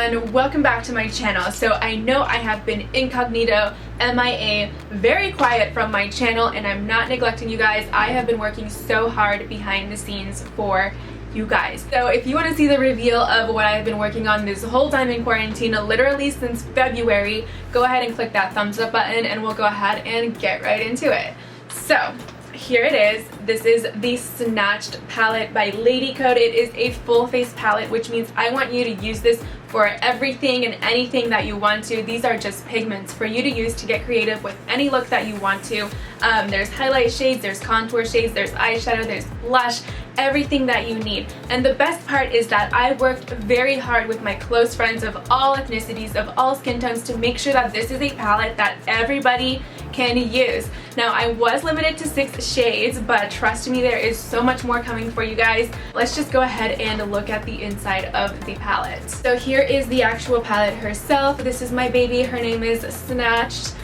everyone, welcome back to my channel. So I know I have been incognito, MIA, very quiet from my channel, and I'm not neglecting you guys. I have been working so hard behind the scenes for you guys. So if you want to see the reveal of what I've been working on this whole time in quarantine, literally since February, go ahead and click that thumbs up button and we'll go ahead and get right into it. So here it is. This is the Snatched palette by LadyCode. It is a full face palette, which means I want you to use this for everything and anything that you want to. These are just pigments for you to use to get creative with any look that you want to. There's highlight shades, there's contour shades, there's eyeshadow, there's blush, everything that you need. And the best part is that I worked very hard with my close friends of all ethnicities, of all skin tones, to make sure that this is a palette that everybody can use. Now, I was limited to 6 shades, but trust me, there is so much more coming for you guys. Let's just go ahead and look at the inside of the palette. So here is the actual palette herself. This is my baby. Her name is Snatched,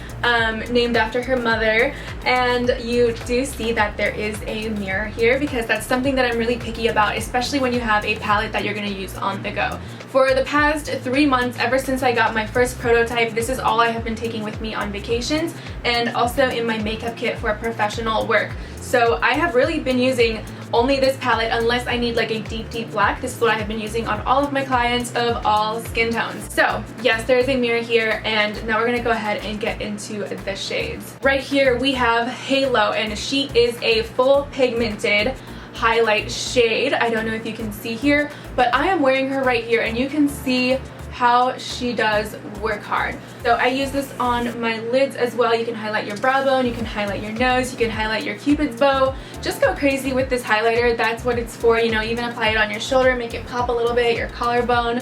named after her mother, and you do see that there is a mirror here because that's something that I'm really picky about, especially when you have a palette that you're going to use on the go. For the past 3 months, ever since I got my first prototype, this is all I have been taking with me on vacations and also in my makeup kit for professional work. So I have really been using only this palette unless I need like a deep black. This is what I have been using on all of my clients of all skin tones. So yes, there is a mirror here, and now we're gonna go ahead and get into the shades. Right here we have Halo, and she is a full pigmented highlight shade. I don't know if you can see here, but I am wearing her right here and you can see how she does work hard. So I use this on my lids as well. You can highlight your brow bone, you can highlight your nose, you can highlight your cupid's bow. Just go crazy with this highlighter. That's what it's for, you know, even apply it on your shoulder, make it pop a little bit, your collarbone.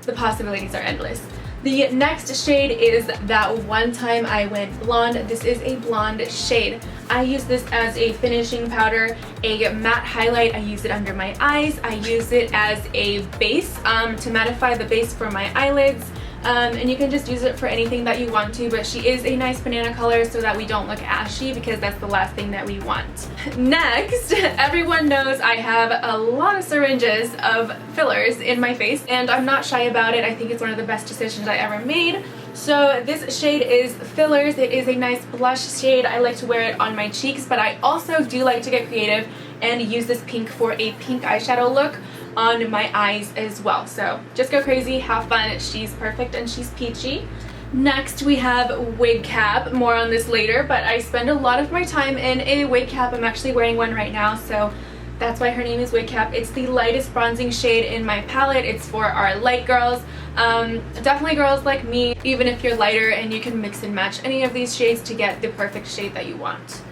The possibilities are endless. The next shade is That One Time I Went Blonde. This is a blonde shade. I use this as a finishing powder, a matte highlight. I use it under my eyes. I use it as a base to mattify the base for my eyelids. And you can just use it for anything that you want to, but she is a nice banana color so that we don't look ashy, because that's the last thing that we want. Next, everyone knows I have a lot of syringes of fillers in my face, and I'm not shy about it. I think it's one of the best decisions I ever made. So this shade is Fillers. It is a nice blush shade. I like to wear it on my cheeks, but I also do like to get creative and use this pink for a pink eyeshadow look on my eyes as well. So just go crazy, have fun. She's perfect and she's peachy. Next we have Wig Cap. More on this later, but I spend a lot of my time in a wig cap. I'm actually wearing one right now, so that's why her name is Wig Cap. It's the lightest bronzing shade in my palette. It's for our light girls. Definitely girls like me, even if you're lighter, and you can mix and match any of these shades to get the perfect shade that you want.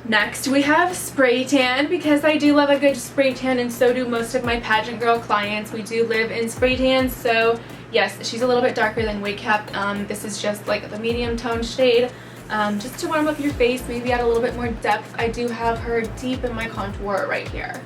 Next we have Spray Tan, because I do love a good spray tan, and so do most of my pageant girl clients. We do live in spray tans, so yes, she's a little bit darker than Wig Cap. This is just like the medium tone shade, just to warm up your face, maybe add a little bit more depth. I do have her deep in my contour right here.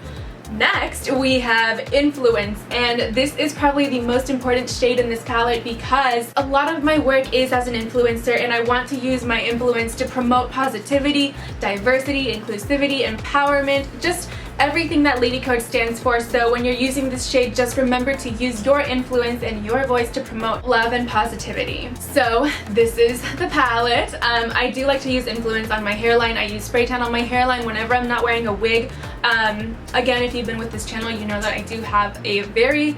Next we have Influence, and this is probably the most important shade in this palette because a lot of my work is as an influencer, and I want to use my influence to promote positivity, diversity, inclusivity, empowerment, just everything that LadyCode stands for. So when you're using this shade, just remember to use your influence and your voice to promote love and positivity. So this is the palette. I do like to use influence on my hairline. I use spray tan on my hairline whenever I'm not wearing a wig. Again, if you've been with this channel, you know that I do have a very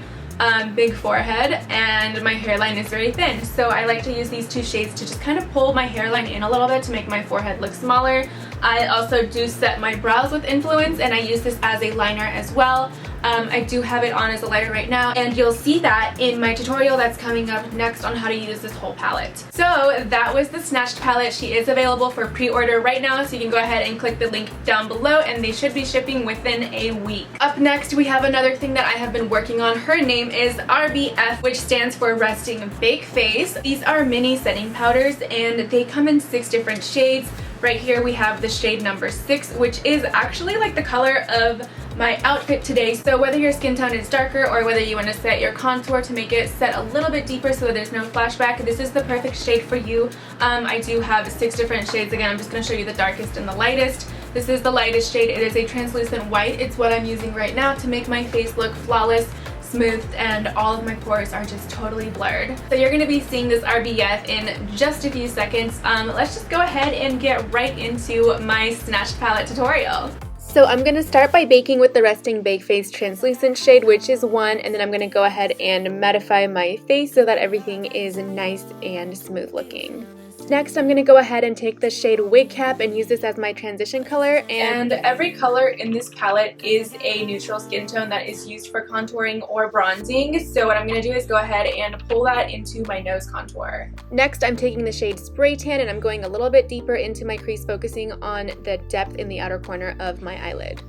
big forehead and my hairline is very thin, so I like to use these two shades to just kind of pull my hairline in a little bit to make my forehead look smaller. I also do set my brows with Influence, and I use this as a liner as well. I do have it on as a liner right now, and you'll see that in my tutorial that's coming up next on how to use this whole palette. So that was the Snatched palette. She is available for pre-order right now, so you can go ahead and click the link down below, and they should be shipping within a week. Up next we have another thing that I have been working on. Her name is RBF, which stands for Resting Fake Face. These are mini setting powders, and they come in 6 different shades. Right here we have the shade number 6, which is actually like the color of my outfit today. So whether your skin tone is darker or whether you want to set your contour to make it set a little bit deeper so that there's no flashback, this is the perfect shade for you. I do have 6 different shades. Again, I'm just going to show you the darkest and the lightest. This is the lightest shade. It is a translucent white. It's what I'm using right now to make my face look flawless. smoothed and all of my pores are just totally blurred. So you're going to be seeing this RBF in just a few seconds. Let's just go ahead and get right into my Snatched palette tutorial. So I'm going to start by baking with the Resting Bake Face Translucent shade, which is 1, and then I'm going to go ahead and mattify my face so that everything is nice and smooth looking. Next, I'm going to go ahead and take the shade Wig Cap and use this as my transition color. And every color in this palette is a neutral skin tone that is used for contouring or bronzing. So what I'm going to do is go ahead and pull that into my nose contour. Next, I'm taking the shade Spray Tan and I'm going a little bit deeper into my crease, focusing on the depth in the outer corner of my eyelid.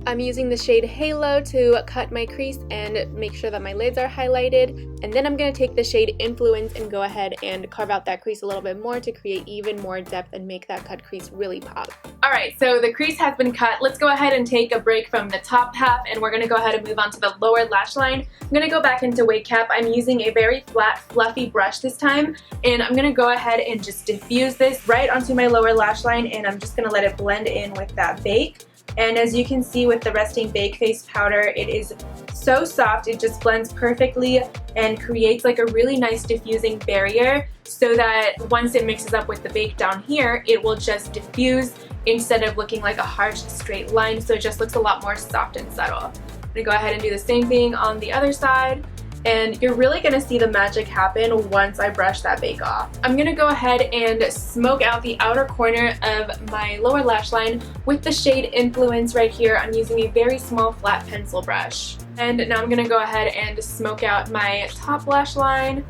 I'm using the shade Halo to cut my crease and make sure that my lids are highlighted. And then I'm going to take the shade Influence and go ahead and carve out that crease a little bit more to create even more depth and make that cut crease really pop. Alright, so the crease has been cut. Let's go ahead and take a break from the top half and we're going to go ahead and move on to the lower lash line. I'm going to go back into Wig Cap. I'm using a very flat, fluffy brush this time, and I'm going to go ahead and just diffuse this right onto my lower lash line, and I'm just going to let it blend in with that bake. And as you can see with the Resting Bake Face powder, it is so soft, it just blends perfectly and creates like a really nice diffusing barrier, so that once it mixes up with the bake down here, it will just diffuse instead of looking like a harsh straight line, so it just looks a lot more soft and subtle. I'm going to go ahead and do the same thing on the other side. And you're really going to see the magic happen once I brush that bake off. I'm going to go ahead and smoke out the outer corner of my lower lash line with the shade Influence right here. I'm using a very small flat pencil brush. And now I'm going to go ahead and smoke out my top lash line,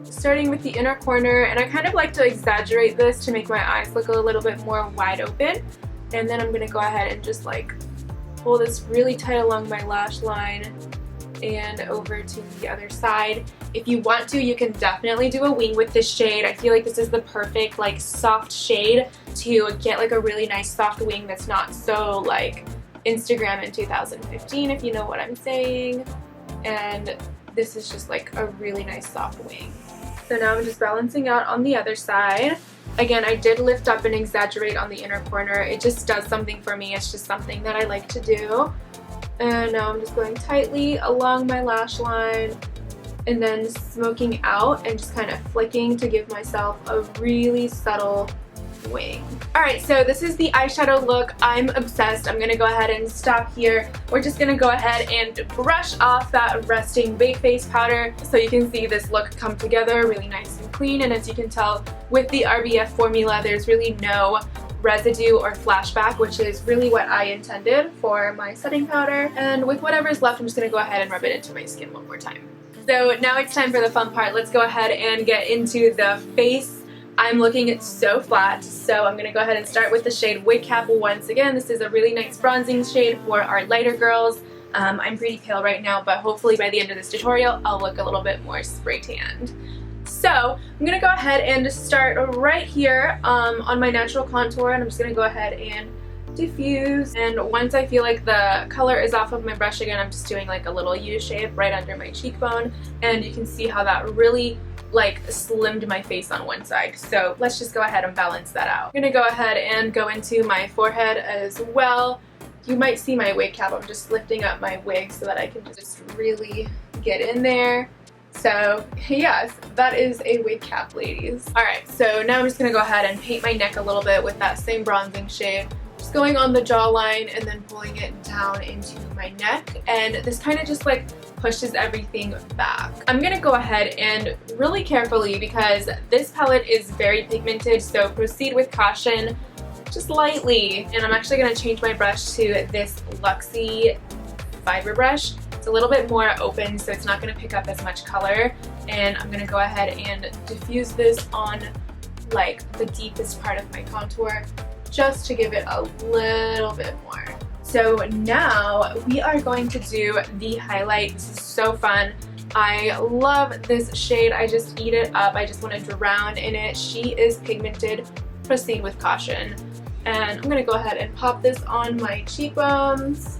starting with the inner corner. And I kind of like to exaggerate this to make my eyes look a little bit more wide open. And then I'm going to go ahead and just like pull this really tight along my lash line and over to the other side. If you want to, you can definitely do a wing with this shade. I feel like this is the perfect like soft shade to get like a really nice soft wing that's not so like Instagram in 2015, if you know what I'm saying. And this is just like a really nice soft wing. So now I'm just balancing out on the other side. Again, I did lift up and exaggerate on the inner corner. It just does something for me. It's just something that I like to do. And now I'm just going tightly along my lash line and then smoking out and just kind of flicking to give myself a really subtle wing. Alright, so this is the eyeshadow look. I'm obsessed. I'm going to go ahead and stop here. We're just going to go ahead and brush off that Resting Bake Face powder so you can see this look come together really nice and clean. And as you can tell with the RBF formula, there's really no residue or flashback, which is really what I intended for my setting powder. And with whatever's left, I'm just going to go ahead and rub it into my skin one more time. So now it's time for the fun part. Let's go ahead and get into the face. I'm looking so flat, so I'm going to go ahead and start with the shade Wig Cap once again. This is a really nice bronzing shade for our lighter girls. I'm pretty pale right now, but hopefully by the end of this tutorial, I'll look a little bit more spray tanned. So I'm going to go ahead and start right here on my natural contour, and I'm just going to go ahead and diffuse. And once I feel like the color is off of my brush again, I'm just doing like a little U shape right under my cheekbone, and you can see how that really like slimmed my face on one side. So let's just go ahead and balance that out. I'm going to go ahead and go into my forehead as well. You might see my wig cap. I'm just lifting up my wig so that I can just really get in there. So yes, that is a wig cap, ladies. Alright, so now I'm just going to go ahead and paint my neck a little bit with that same bronzing shade. Just going on the jawline and then pulling it down into my neck. And this kind of just like pushes everything back. I'm going to go ahead and really carefully, because this palette is very pigmented, so proceed with caution, just lightly. And I'm actually going to change my brush to this Luxie fiber brush. It's a little bit more open, so it's not going to pick up as much color, and I'm going to go ahead and diffuse this on like the deepest part of my contour just to give it a little bit more. So now we are going to do the highlight. This is so fun. I love this shade. I just eat it up. I just want to drown in it. She is pigmented. Proceed with caution. And I'm going to go ahead and pop this on my cheekbones.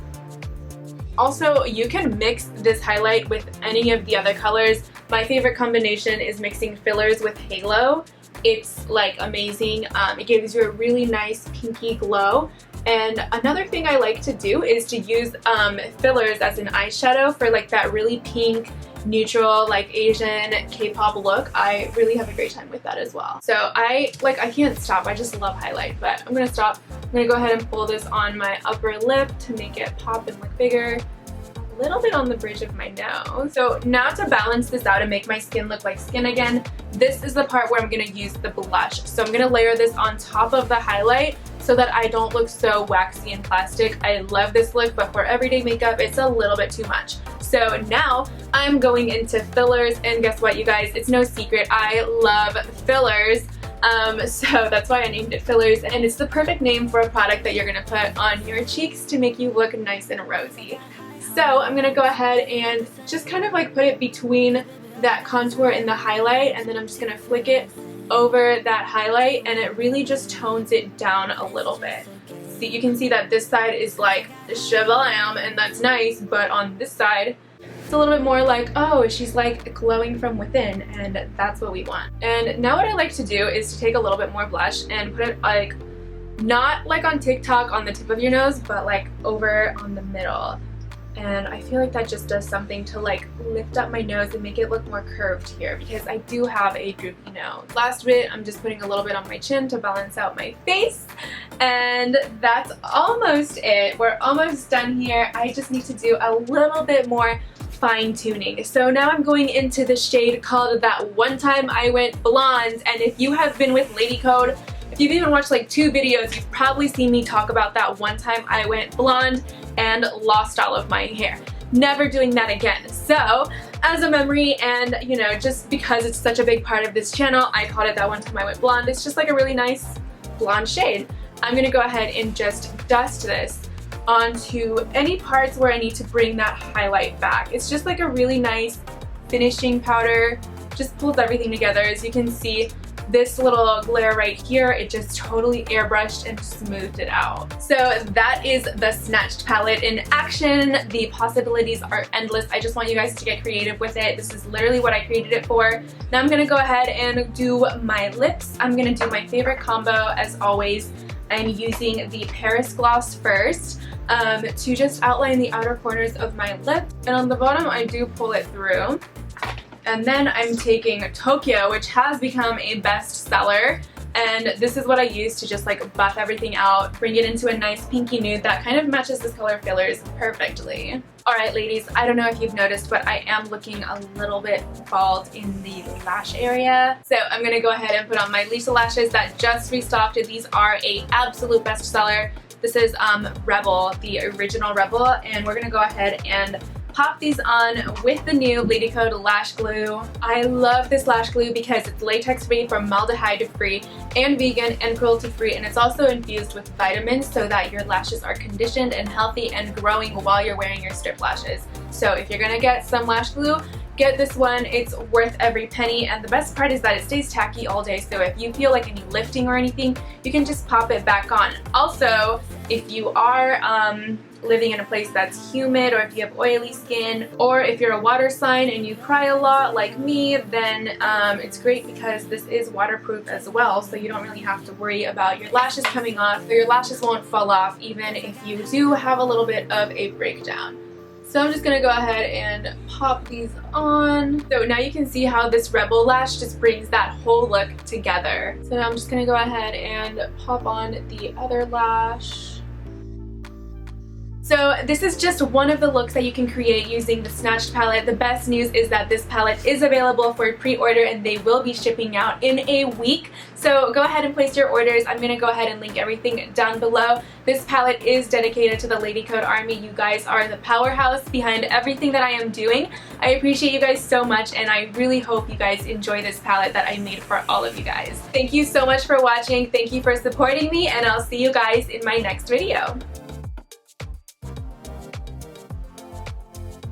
Also, you can mix this highlight with any of the other colors. My favorite combination is mixing fillers with Halo. It's like amazing. It gives you a really nice pinky glow, And another thing I like to do is to use fillers as an eyeshadow for like that really pink, neutral, like Asian K-pop look. I really have a great time with that as well. So I can't stop. I just love highlight, but I'm gonna stop. I'm gonna go ahead and pull this on my upper lip to make it pop and look bigger. A little bit on the bridge of my nose. So now to balance this out and make my skin look like skin again, this is the part where I'm gonna use the blush. So I'm gonna layer this on top of the highlight so that I don't look so waxy and plastic. I love this look, but for everyday makeup, it's a little bit too much. So now I'm going into fillers, and guess what, you guys? It's no secret, I love fillers. So that's why I named it fillers, and it's the perfect name for a product that you're gonna put on your cheeks to make you look nice and rosy. So I'm gonna go ahead and just kind of like put it between that contour and the highlight, and then I'm just gonna flick it over that highlight, and it really just tones it down a little bit. See, you can see that this side is like shablam, and that's nice, but on this side it's a little bit more like, oh, she's like glowing from within, and that's what we want. And now what I like to do is to take a little bit more blush and put it like, not like on TikTok on the tip of your nose, but like over on the middle. And I feel like that just does something to like lift up my nose and make it look more curved here, because I do have a droopy nose. Last bit, I'm just putting a little bit on my chin to balance out my face, and that's almost it. We're almost done here. I just need to do a little bit more fine tuning. So now I'm going into the shade called That One Time I Went Blonde, and if you have been with LadyCode, if you've even watched like 2 videos, you've probably seen me talk about that one time I went blonde and lost all of my hair. Never doing that again. So as a memory, and you know, just because it's such a big part of this channel, I called it That One Time I Went Blonde. It's just like a really nice blonde shade. I'm gonna go ahead and just dust this onto any parts where I need to bring that highlight back. It's just like a really nice finishing powder. Just pulls everything together. As you can see, this little glare right here, it just totally airbrushed and smoothed it out. So that is the Snatched palette in action. The possibilities are endless. I just want you guys to get creative with it. This is literally what I created it for. Now I'm gonna go ahead and do my lips. I'm gonna do my favorite combo as always. I'm using the Paris gloss first to just outline the outer corners of my lip. And on the bottom, I do pull it through. And then I'm taking Tokyo, which has become a bestseller, and this is what I use to just like buff everything out, bring it into a nice pinky nude that kind of matches this color fillers perfectly. Alright ladies, I don't know if you've noticed, but I am looking a little bit bald in the lash area. So I'm gonna go ahead and put on my Lisa lashes that just restocked. These are a absolute bestseller. This is Rebel, the original Rebel, and we're gonna go ahead and pop these on with the new LadyCode lash glue. I love this lash glue because it's latex free, formaldehyde free, and vegan and cruelty free, and it's also infused with vitamins so that your lashes are conditioned and healthy and growing while you're wearing your strip lashes. So if you're gonna get some lash glue, get this one. It's worth every penny, and the best part is that it stays tacky all day, so if you feel like any lifting or anything, you can just pop it back on. Also, if you are living in a place that's humid, or if you have oily skin, or if you're a water sign and you cry a lot like me, then it's great because this is waterproof as well, so you don't really have to worry about your lashes coming off, or your lashes won't fall off even if you do have a little bit of a breakdown. So I'm just gonna go ahead and pop these on. So now you can see how this Rebel lash just brings that whole look together. So now I'm just gonna go ahead and pop on the other lash. So this is just one of the looks that you can create using the Snatched palette. The best news is that this palette is available for pre-order, and they will be shipping out in a week. So go ahead and place your orders. I'm going to go ahead and link everything down below. This palette is dedicated to the LadyCode army. You guys are the powerhouse behind everything that I am doing. I appreciate you guys so much, and I really hope you guys enjoy this palette that I made for all of you guys. Thank you so much for watching. Thank you for supporting me, and I'll see you guys in my next video.